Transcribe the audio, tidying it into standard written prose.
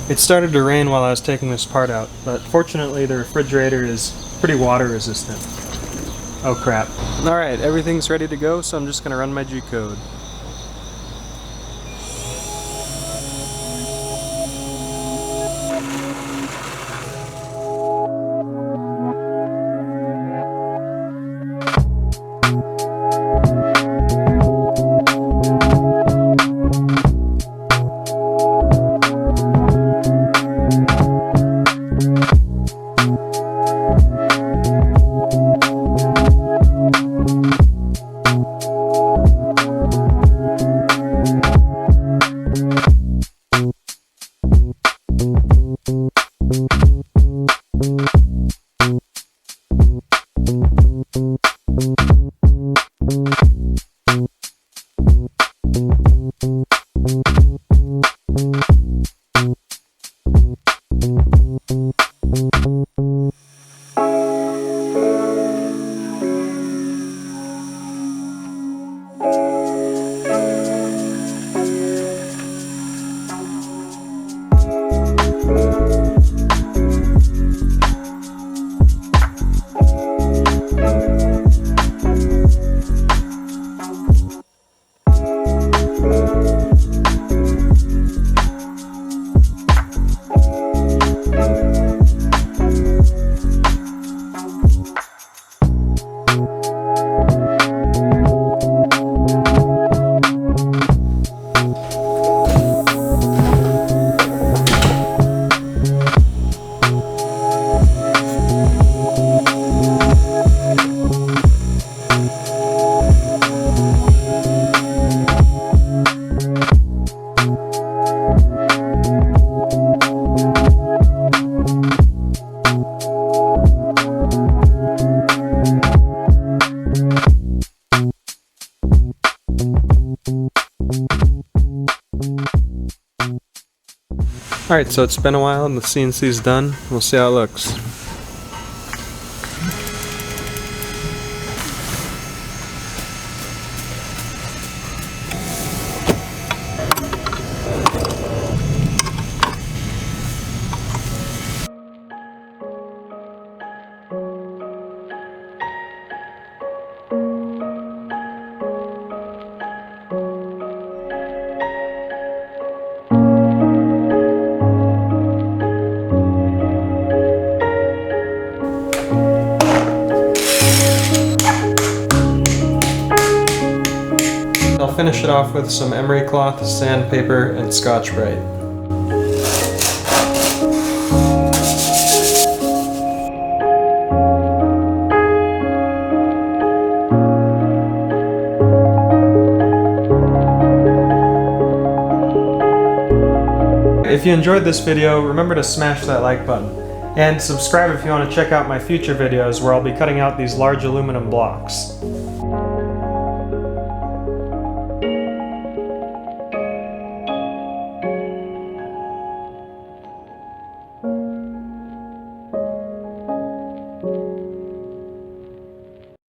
It started to rain while I was taking this part out, but fortunately the refrigerator is pretty water resistant. Oh crap. Alright, everything's ready to go, so I'm just going to run my G-code. Alright, so it's been a while and the CNC's done. We'll see how it looks. I'll finish it off with some emery cloth, sandpaper, and Scotch-Brite. If you enjoyed this video, remember to smash that like button. And subscribe if you want to check out my future videos where I'll be cutting out these large aluminum blocks.